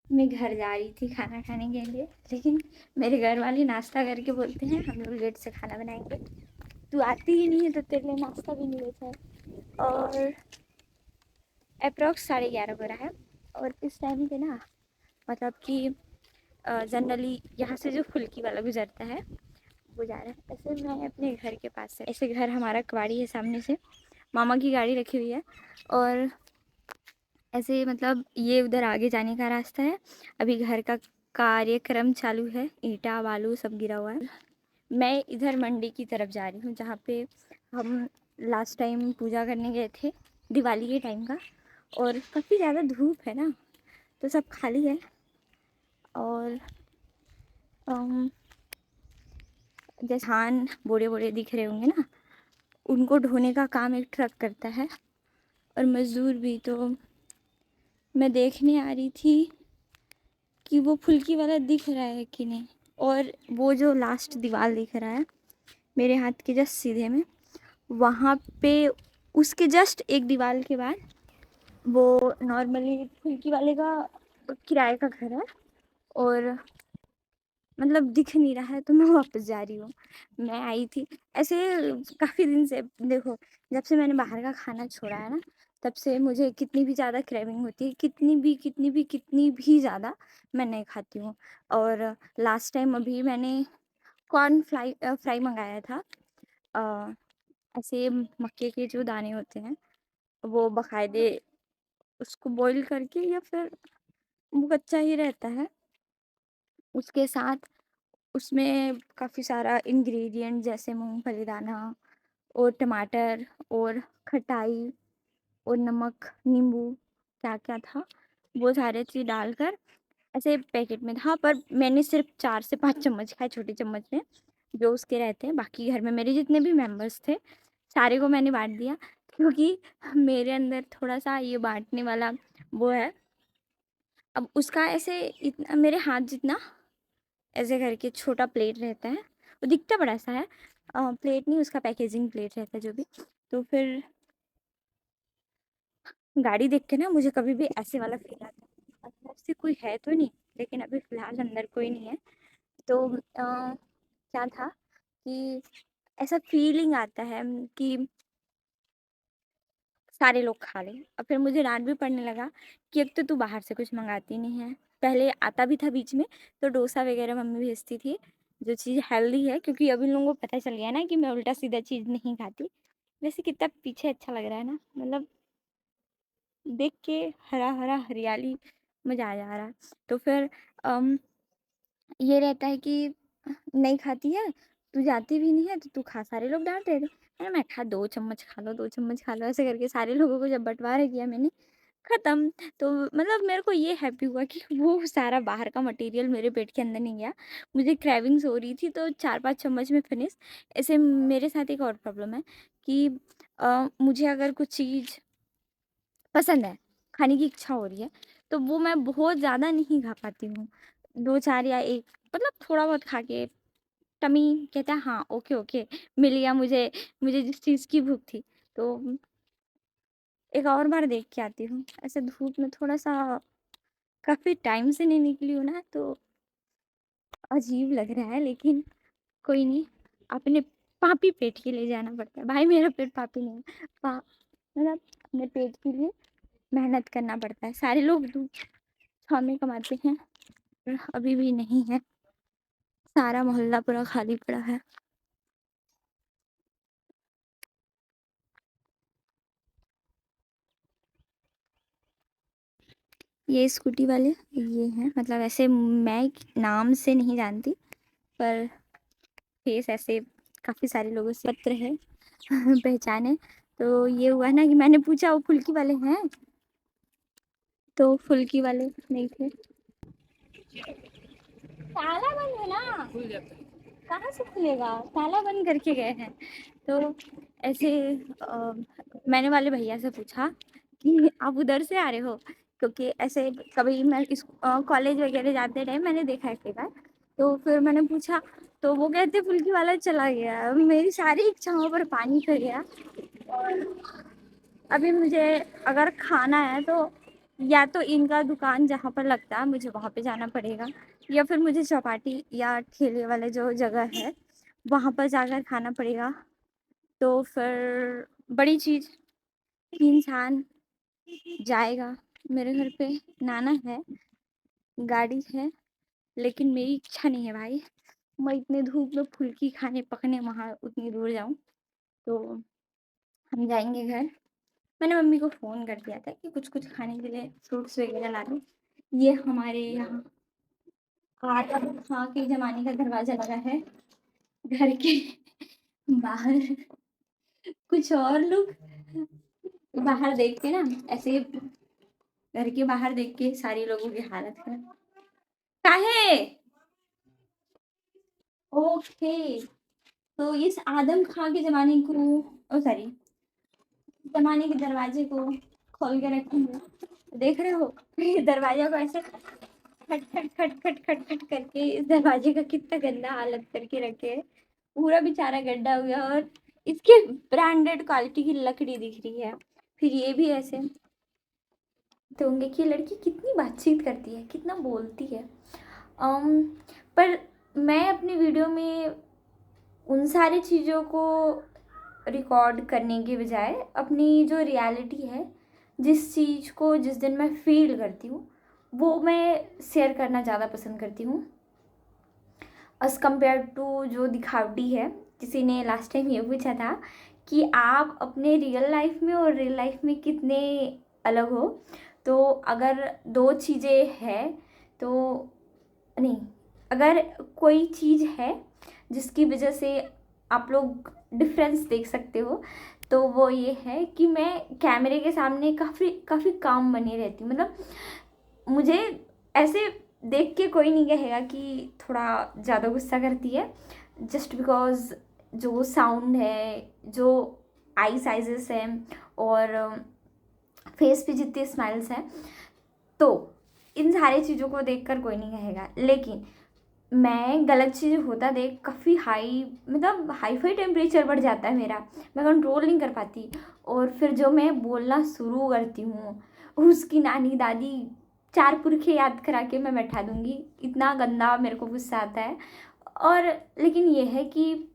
मैं घर जा रही थी खाना खाने के लिए, लेकिन मेरे घर वाले नाश्ता करके बोलते हैं हम लोग लेट से खाना बनाएंगे। तू आती ही नहीं है तो तेरे लिए नाश्ता भी नहीं बचा है। और अप्रॉक्स 11:30 हो रहा है। और इस टाइम पे ना, मतलब कि जनरली यहाँ से जो फुल्की वाला गुजरता है वो जा रहा है। ऐसे मैं अपने घर के पास से, ऐसे घर हमारा कवाड़ी है, सामने से मामा की गाड़ी रखी हुई है। और ऐसे मतलब ये उधर आगे जाने का रास्ता है। अभी घर का कार्यक्रम चालू है, ईंटा बालू सब गिरा हुआ है। मैं इधर मंडी की तरफ जा रही हूँ, जहाँ पे हम लास्ट टाइम पूजा करने गए थे, दिवाली के टाइम का। और काफ़ी ज़्यादा धूप है ना, तो सब खाली है। और अम, जैसे धान बोरे बोरे दिख रहे होंगे ना, उनको ढोने का काम एक ट्रक करता है। और मज़दूर भी। तो मैं देखने आ रही थी कि वो फुल्की वाला दिख रहा है कि नहीं। और वो जो लास्ट दीवार दिख रहा है मेरे हाथ के जस्ट सीधे में, वहाँ पे उसके जस्ट एक दीवार के बाद वो नॉर्मली फुल्की वाले का किराए का घर है। और मतलब दिख नहीं रहा है, तो मैं वापस जा रही हूँ। मैं आई थी ऐसे काफ़ी दिन से। देखो, जब से मैंने बाहर का छोड़ा है ना, तब से मुझे कितनी भी ज़्यादा क्रेविंग होती है, कितनी भी ज़्यादा मैं नहीं खाती हूँ। और लास्ट टाइम अभी मैंने कॉर्न फ्राई मंगाया था। अ, ऐसे मक्के के जो दाने होते हैं, वो बकायदे उसको बॉईल करके, या फिर वो कच्चा ही रहता है, उसके साथ उसमें काफ़ी सारा इंग्रेडिएंट जैसे मूंगफली दाना और टमाटर और खटाई और नमक नींबू, क्या क्या था, वो सारे चीज़ डालकर ऐसे पैकेट में था। पर मैंने सिर्फ 4 से 5 चम्मच खाए, छोटे चम्मच में जो उसके रहते हैं। बाकी घर में मेरे जितने भी मेंबर्स थे, सारे को मैंने बांट दिया, क्योंकि मेरे अंदर थोड़ा सा ये बांटने वाला वो है। अब उसका ऐसे इतना मेरे हाथ जितना ऐसे करके छोटा प्लेट रहता है, वो दिखता बड़ा सा है। प्लेट नहीं, उसका पैकेजिंग प्लेट रहता है जो भी। तो फिर गाड़ी देख के ना मुझे कभी भी ऐसे वाला फील आता है, अंदर से कोई है तो नहीं, लेकिन अभी फिलहाल अंदर कोई नहीं है। तो क्या था कि ऐसा फीलिंग आता है कि सारे लोग खा लें। और फिर मुझे डांट भी पड़ने लगा कि एक तो तू बाहर से कुछ मंगाती नहीं है, पहले आता भी था बीच में तो डोसा वगैरह मम्मी भेजती थी, जो चीज़ हेल्दी है, क्योंकि अभी लोगों को पता चल गया ना कि मैं उल्टा सीधा चीज़ नहीं खाती। वैसे कितना पीछे अच्छा लग रहा है ना, मतलब देख के हरा हरा हरियाली, मज़ा आ जा रहा है। तो फिर अम, ये रहता है कि नहीं खाती है, तू जाती भी नहीं है तो तू खा, सारे लोग डांट रहे थे। मैं खा, 2 चम्मच खा लो, 2 चम्मच खा लो, ऐसे करके सारे लोगों को जब बंटवारा किया मैंने, खत्म। तो मतलब मेरे को ये हैप्पी हुआ कि वो सारा बाहर का मटेरियल मेरे पेट के अंदर नहीं गया। मुझे क्रेविंग्स हो रही थी तो 4-5 चम्मच में फिनिश। ऐसे मेरे साथ एक और प्रॉब्लम है कि मुझे अगर कुछ चीज़ पसंद है, खाने की इच्छा हो रही है, तो वो मैं बहुत ज़्यादा नहीं खा पाती हूँ। 2-4 या 1, मतलब थोड़ा बहुत खा के टमी कहता है हाँ, ओके, ओके, मिल गया मुझे, मुझे जिस चीज़ की भूख थी। तो एक और बार देख के आती हूँ। ऐसे धूप में थोड़ा-सा काफ़ी टाइम से नहीं निकली हूँ ना, तो अजीब लग रहा है, लेकिन कोई नहीं, अपने पापी पेट के लिए जाना पड़ता है। भाई मेरा पेट पापी नहीं है। मतलब अपने पेट के लिए मेहनत करना पड़ता है। सारे लोग धूप छाँव में कमाते हैं, पर अभी भी नहीं है। सारा मोहल्ला पूरा खाली पड़ा है। ये स्कूटी वाले ये हैं, मतलब ऐसे मैं नाम से नहीं जानती, पर फेस ऐसे काफ़ी सारे लोगों से पत्र है पहचाने। तो ये हुआ ना कि मैंने पूछा वो फुल्की वाले हैं, तो फुल्की वाले नहीं थे। ताला बंद है ना, कहाँ से खुलेगा, ताला बंद करके गए हैं। तो ऐसे अ, मैंने वाले भैया से पूछा कि आप उधर से आ रहे हो, क्योंकि ऐसे कभी मैं इस कॉलेज वगैरह जाते टाइम मैंने देखा है कई बार। तो फिर मैंने पूछा, तो वो कहते फुल्की वाला चला गया। मेरी सारी इच्छाओं पर पानी फिर गया। और अभी मुझे अगर खाना है तो या तो इनका दुकान जहाँ पर लगता है मुझे वहाँ पे जाना पड़ेगा, या फिर मुझे चौपाटी या ठेले वाले जो जगह है वहाँ पर जाकर खाना पड़ेगा। तो फिर बड़ी चीज़ कि इंसान जाएगा। मेरे घर पे नाना है, गाड़ी है, लेकिन मेरी इच्छा नहीं है भाई मैं इतने धूप में फुल्की खाने पकने वहाँ उतनी दूर जाऊँ। तो हम जाएंगे घर। मैंने मम्मी को फ़ोन कर दिया था कि कुछ कुछ खाने के लिए फ्रूट्स वगैरह ला दो। ये हमारे यहाँ आदम खां के ज़माने का दरवाज़ा लगा है घर के बाहर। कुछ और लोग बाहर देख के ना ऐसे, घर के बाहर देख के सारे लोगों की हालत है। काहे? ओके। तो इस आदम खां के ज़माने को, ओ सॉरी, ज़माने के दरवाजे को खोल के रखी हूँ। देख रहे हो? ये दरवाज़ा को ऐसे खट खट खट खट खट खट करके इस दरवाजे का कितना गंदा हालत करके रखे है। पूरा बेचारा गड्ढा हो गया और इसके ब्रांडेड क्वालिटी की लकड़ी दिख रही है। फिर ये भी ऐसे तो होंगे कि लड़की कितनी बातचीत करती है, कितना बोलती है। अम, पर मैं अपनी वीडियो में उन सारी चीज़ों को रिकॉर्ड करने के बजाय अपनी जो रियलिटी है, जिस चीज़ को जिस दिन मैं फील करती हूँ वो मैं शेयर करना ज़्यादा पसंद करती हूँ एज़ कम्पेयर टू जो दिखावटी है। किसी ने लास्ट टाइम ये पूछा था कि आप अपने रियल लाइफ में और रियल लाइफ में कितने अलग हो। तो अगर दो चीज़ें हैं तो नहीं, अगर कोई चीज़ है जिसकी वजह से आप लोग डिफरेंस देख सकते हो तो वो ये है कि मैं कैमरे के सामने काफ़ी काफ़ी काम बनी रहती हूँ। मतलब मुझे ऐसे देख के कोई नहीं कहेगा कि थोड़ा ज़्यादा गुस्सा करती है, जस्ट बिकॉज जो साउंड है, जो आई साइजेस हैं और फेस पे जितनी स्माइल्स हैं, तो इन सारी चीज़ों को देखकर कोई नहीं कहेगा। लेकिन मैं गलत चीज़ होता देख काफ़ी हाई, मतलब हाई फाई टेम्परेचर बढ़ जाता है मेरा, मैं कंट्रोल नहीं कर पाती। और फिर जो मैं बोलना शुरू करती हूँ उसकी नानी दादी चार पुरखे याद करा के मैं बैठा दूँगी, इतना गंदा मेरे को गुस्सा आता है। और लेकिन ये है कि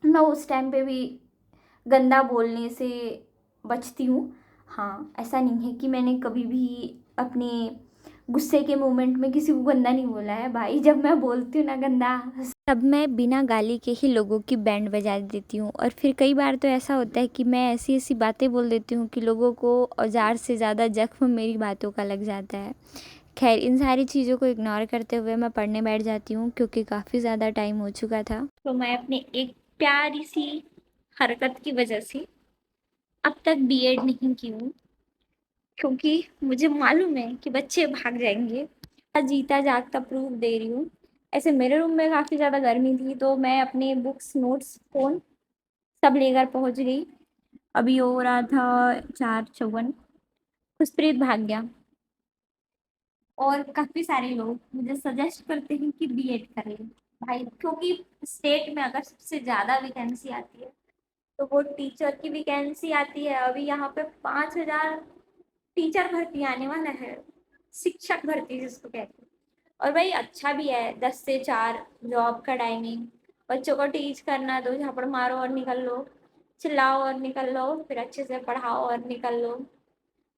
मैं उस टाइम पे भी गंदा बोलने से बचती हूँ। हाँ, ऐसा नहीं है कि मैंने कभी भी अपने गुस्से के मोमेंट में किसी को गंदा नहीं बोला है भाई। जब मैं बोलती हूँ ना गंदा, तब मैं बिना गाली के ही लोगों की बैंड बजा देती हूँ। और फिर कई बार तो ऐसा होता है कि मैं ऐसी ऐसी बातें बोल देती हूँ कि लोगों को औजार से ज़्यादा जख्म मेरी बातों का लग जाता है। खैर, इन सारी चीज़ों को इग्नोर करते हुए मैं पढ़ने बैठ जाती हूँ क्योंकि काफ़ी ज़्यादा टाइम हो चुका था। तो मैं अपनी एक प्यारी सी हरकत की वजह से अब तक बीएड नहीं की हूँ, क्योंकि मुझे मालूम है कि बच्चे भाग जाएंगे। जीता जागता प्रूफ दे रही हूँ। ऐसे मेरे रूम में काफ़ी ज़्यादा गर्मी थी तो मैं अपने बुक्स नोट्स फ़ोन सब लेकर पहुँच गई। अभी हो रहा था 4:54, खुशप्रीत भाग गया। और काफ़ी सारे लोग मुझे सजेस्ट करते हैं कि बीएड कर लें भाई, क्योंकि स्टेट में अगर सबसे ज़्यादा वैकेंसी आती है तो वो टीचर की वैकेंसी आती है। अभी यहाँ पे 5,000 टीचर भर्ती आने वाला है, शिक्षक भर्ती जिसको कहते हैं। और भाई अच्छा भी है, 10 से 4 जॉब का टाइमिंग, बच्चों को टीच करना, दो झापड़ मारो और निकल लो, चिल्लाओ और निकल लो, फिर अच्छे से पढ़ाओ और निकल लो।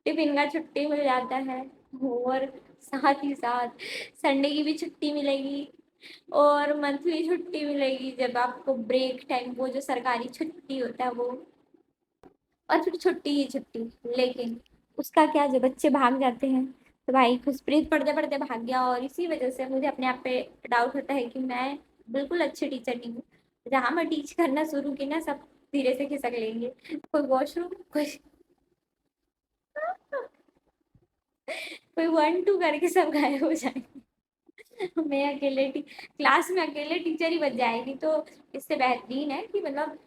टिफिन का छुट्टी मिल जाता है और साथ ही साथ संडे की भी छुट्टी मिलेगी और मंथली छुट्टी मिलेगी जब आपको ब्रेक टाइम, वो जो सरकारी छुट्टी होता है वो। और फिर छुट्टी ही छुट्टी। लेकिन उसका क्या, जब बच्चे भाग जाते हैं तो भाई खुशप्रीत पढ़ते पढ़ते भाग गया। और इसी वजह से मुझे अपने आप पे डाउट होता है कि मैं बिल्कुल अच्छी टीचर नहीं हूँ। जहाँ मैं टीच करना शुरू की ना, सब धीरे से खिसक लेंगे। कोई वॉशरूम, कोई कोई 1 2 करके सब गायब हो जाएंगे। मैं अकेले क्लास में अकेले टीचर ही बच जाएगी। तो इससे बेहतरीन है कि मतलब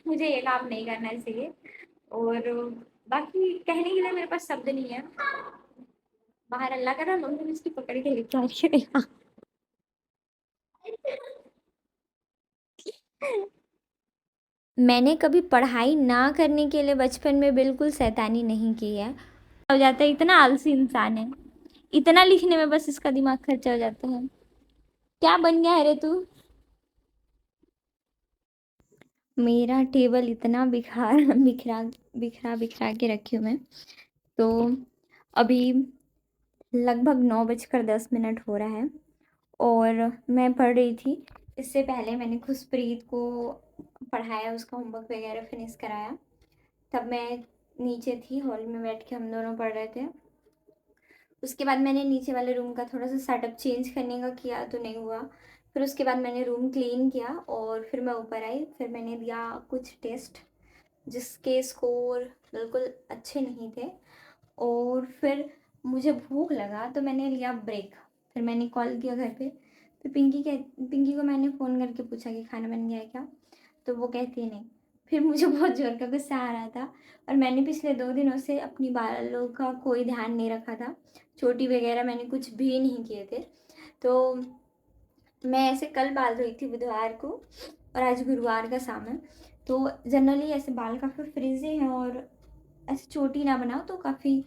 मुझे ये काम नहीं करना चाहिए। और बाकी कहने के लिए मेरे पास शब्द नहीं है। बाहर अल्लाह का मम्मी उसकी पकड़ के लेके आ रही है। मैंने कभी पढ़ाई ना करने के लिए बचपन में बिल्कुल शैतानी नहीं की है। हो जाता है, इतना आलसी इंसान है, इतना लिखने में बस इसका दिमाग खर्चा हो जाता है। क्या बन गया है रे तू? मेरा टेबल इतना बिखार बिखरा बिखरा बिखरा के रखी हूँ मैं। तो अभी लगभग 9:10 हो रहा है और मैं पढ़ रही थी। इससे पहले मैंने खुशप्रीत को पढ़ाया, उसका होमवर्क वगैरह फिनिश कराया। तब मैं नीचे थी, हॉल में बैठ के हम दोनों पढ़ रहे थे। उसके बाद मैंने नीचे वाले रूम का थोड़ा सा सेटअप चेंज करने का किया तो नहीं हुआ। फिर उसके बाद मैंने रूम क्लीन किया और फिर मैं ऊपर आई। फिर मैंने दिया कुछ टेस्ट जिसके स्कोर बिल्कुल अच्छे नहीं थे। और फिर मुझे भूख लगा तो मैंने लिया ब्रेक। फिर मैंने कॉल किया घर पे। फिर पिंकी को मैंने फ़ोन करके पूछा कि खाना बन गया है क्या, तो वो कहती है नहीं। फिर मुझे बहुत ज़ोर का गुस्सा आ रहा था और मैंने पिछले 2 दिनों से अपनी बालों का कोई ध्यान नहीं रखा था। चोटी वगैरह मैंने कुछ भी नहीं किए थे। तो मैं ऐसे कल बाल धोई थी बुधवार को और आज गुरुवार का शाम है। तो जनरली ऐसे बाल काफ़ी फ्रिजी हैं और ऐसे चोटी ना बनाओ तो काफ़ी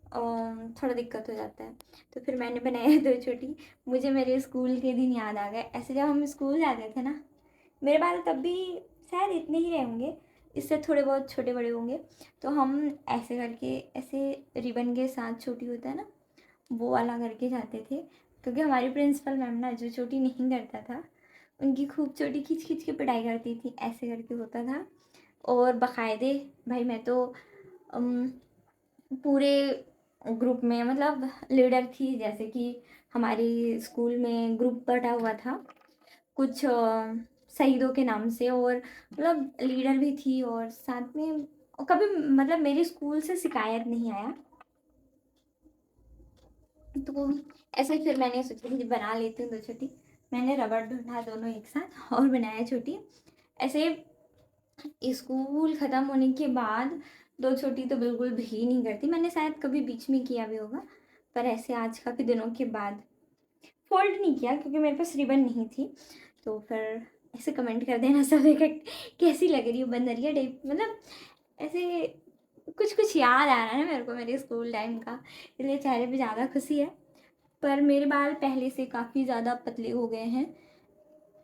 थोड़ा दिक्कत हो जाता है। तो फिर मैंने बनाया 2 चोटी। मुझे मेरे स्कूल के दिन याद आ गए। ऐसे जब हम स्कूल जाते थे ना, मेरे बाल तब भी शायद इतने ही रहे होंगे, इससे थोड़े बहुत छोटे बड़े होंगे। तो हम ऐसे करके, ऐसे रिबन के साथ चोटी होता है ना, वो वाला करके जाते थे। क्योंकि हमारी प्रिंसिपल मैम ना, जो चोटी नहीं करता था उनकी खूब चोटी खींच खींच के पिटाई करती थी। ऐसे करके होता था। और बाकायदे भाई मैं तो पूरे ग्रुप में मतलब लीडर थी। जैसे कि हमारी स्कूल में ग्रुप बटा हुआ था कुछ शहीदों के नाम से, और मतलब लीडर भी थी और साथ में कभी मतलब मेरे स्कूल से शिकायत नहीं आया। तो ऐसे फिर मैंने सोचा कि बना लेती हूँ 2 छोटी। मैंने रबड़ ढूंढा दोनों एक साथ और बनाया छोटी। ऐसे स्कूल ख़त्म होने के बाद 2 छोटी तो बिल्कुल भी नहीं करती मैंने, शायद कभी बीच में किया भी होगा। पर ऐसे आज काफ़ी दिनों के बाद फोल्ड नहीं किया क्योंकि मेरे पास रिबन नहीं थी। तो फिर ऐसे कमेंट कर देना सब एक कैसी लग रही हो बंदरिया टाइप, मतलब ऐसे कुछ कुछ याद आ रहा है ना मेरे को मेरे स्कूल टाइम का, इसलिए चेहरे पे ज़्यादा खुशी है। पर मेरे बाल पहले से काफ़ी ज़्यादा पतले हो गए हैं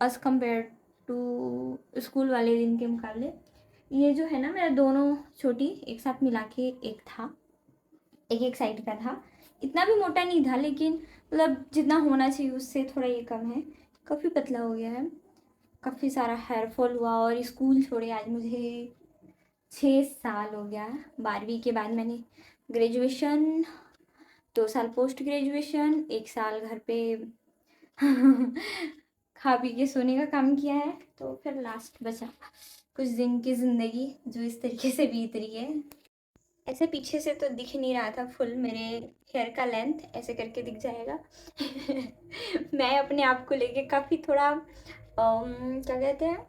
एज़ कम्पेयर टू स्कूल वाले दिन के मुकाबले। ये जो है ना मेरा दोनों छोटी एक साथ मिला के एक था, एक एक साइड का था। इतना भी मोटा नहीं था लेकिन मतलब जितना होना चाहिए उससे थोड़ा ये कम है। काफ़ी पतला हो गया है, काफ़ी सारा हेयर फॉल हुआ और स्कूल छोड़े आज मुझे 6 साल हो गया। 12वीं के बाद मैंने ग्रेजुएशन, 2 साल पोस्ट ग्रेजुएशन, 1 साल घर पे खा पी के सोने का काम किया है। तो फिर लास्ट बचा कुछ दिन की ज़िंदगी जो इस तरीके से बीत रही है। ऐसे पीछे से तो दिख नहीं रहा था फुल मेरे हेयर का लेंथ, ऐसे करके दिख जाएगा। मैं अपने आप को लेके काफ़ी थोड़ा क्या कहते हैं,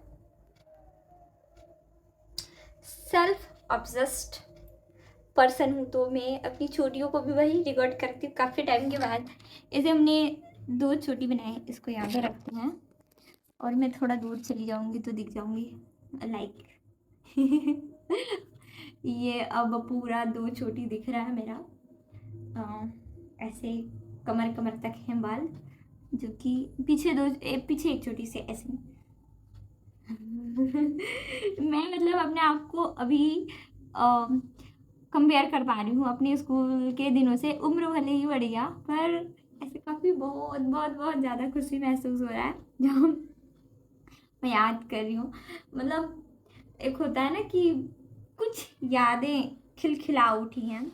सेल्फ ऑब्सेस्ड पर्सन हूँ। तो मैं अपनी चोटियों को भी वही रिकॉर्ड करती हूँ काफ़ी टाइम के बाद। इसे हमने 2 छोटी बनाई, इसको यहाँ पे रखते हैं और मैं थोड़ा दूर चली जाऊँगी तो दिख जाऊँगी लाइक ये अब पूरा 2 छोटी दिख रहा है मेरा। ऐसे कमर कमर तक हैं बाल, जो कि पीछे एक छोटी से ऐसे मैं मतलब अपने आप को अभी कंपेयर कर पा रही हूँ अपने स्कूल के दिनों से। उम्र भले ही बढ़ गया पर ऐसे काफ़ी बहुत बहुत बहुत ज़्यादा खुशी महसूस हो रहा है जब मैं याद कर रही हूँ। मतलब एक होता है ना कि कुछ यादें खिलखिला उठी हैं।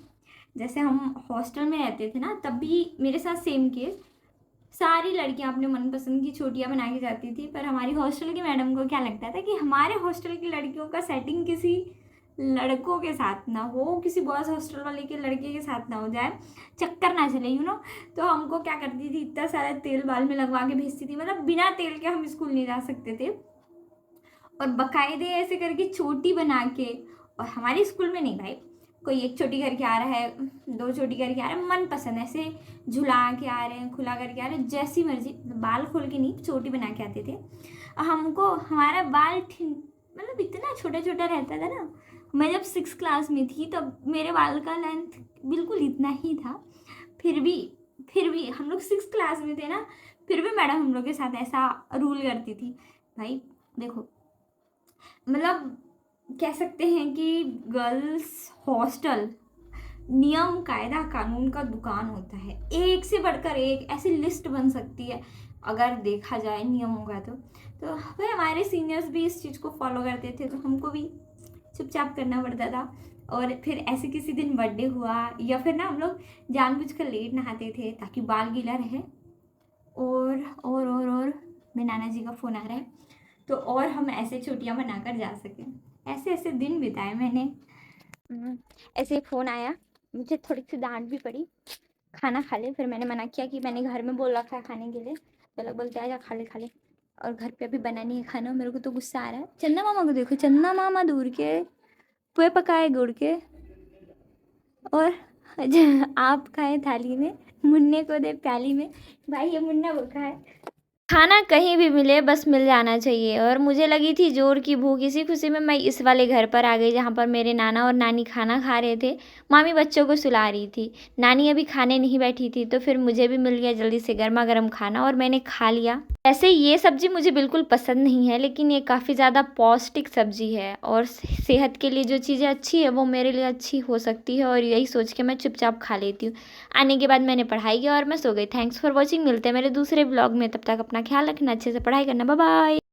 जैसे हम हॉस्टल में रहते थे ना, तब भी मेरे साथ सेम केस। सारी लड़कियां अपने मनपसंद की छोटियां बना के जाती थी, पर हमारी हॉस्टल की मैडम को क्या लगता था कि हमारे हॉस्टल की लड़कियों का सेटिंग किसी लड़कों के साथ ना हो, किसी बॉयज़ हॉस्टल वाले के लड़के के साथ ना हो जाए, चक्कर ना चले तो हमको क्या करती थी, इतना सारा तेल बाल में लगवा के भेजती थी। मतलब बिना तेल के हम स्कूल नहीं जा सकते थे और बकायदे ऐसे करके चोटी बना के। और हमारे स्कूल में नहीं भाई, कोई एक चोटी करके आ रहा है, 2 चोटी करके आ रहा है, मन पसंद ऐसे झुला के आ रहे हैं, खुला करके आ रहे हैं, जैसी मर्जी। बाल खोल के नहीं, चोटी बना के आते थे। और हमको हमारा बाल मतलब इतना छोटा छोटा रहता था ना, मैं जब 6 क्लास में थी तब मेरे बाल का लेंथ बिल्कुल इतना ही था। फिर भी हम लोग 6 क्लास में थे ना, फिर भी मैडम हम लोग के साथ ऐसा रूल करती थी। भाई देखो, मतलब कह सकते हैं कि गर्ल्स हॉस्टल नियम कायदा कानून का दुकान होता है, एक से बढ़कर एक ऐसी लिस्ट बन सकती है अगर देखा जाए नियमों का। तो भाई हमारे सीनियर्स भी इस चीज़ को फॉलो करते थे, तो हमको भी चुपचाप करना पड़ता था। और फिर ऐसे किसी दिन बर्थडे हुआ या फिर ना हम लोग जानबूझकर लेट नहाते थे ताकि बाल गीला रहे। और मेरे नाना जी का फ़ोन आ रहा है, तो और हम ऐसे छुट्टियां मनाकर जा सकें। ऐसे ऐसे दिन बिताए मैंने। ऐसे फ़ोन आया, मुझे थोड़ी सी डांट भी पड़ी, खाना खा ले। फिर मैंने मना किया कि मैंने घर में बोल रखा है खाने के लिए। तो लोग बोलते आजा खा ले खा ले, और घर पे अभी बना नहीं है खाना। मेरे को तो गुस्सा आ रहा है। चंदा मामा को देखो, चंदा मामा दूर के पोए पकाए गुड़ के, और आप खाए थाली में, मुन्ने को दे प्याली में। भाई ये मुन्ना भूखा है। खाना कहीं भी मिले बस मिल जाना चाहिए। और मुझे लगी थी जोर की भूख, इसी खुशी में मैं इस वाले घर पर आ गई जहाँ पर मेरे नाना और नानी खाना खा रहे थे। मामी बच्चों को सुला रही थी, नानी अभी खाने नहीं बैठी थी। तो फिर मुझे भी मिल गया जल्दी से गर्मा गर्म खाना और मैंने खा लिया। वैसे ये सब्ज़ी मुझे बिल्कुल पसंद नहीं है, लेकिन ये काफ़ी ज़्यादा पौष्टिक सब्ज़ी है और सेहत के लिए जो चीज़ें अच्छी है वो मेरे लिए अच्छी हो सकती है, और यही सोच के मैं चुपचाप खा लेती हूँ। आने के बाद मैंने पढ़ाई की और मैं सो गई। Thanks for watching. मिलते हैं मेरे दूसरे ब्लॉग में, तब तक अपना ख्याल रखना, अच्छे से पढ़ाई करना। Bye bye.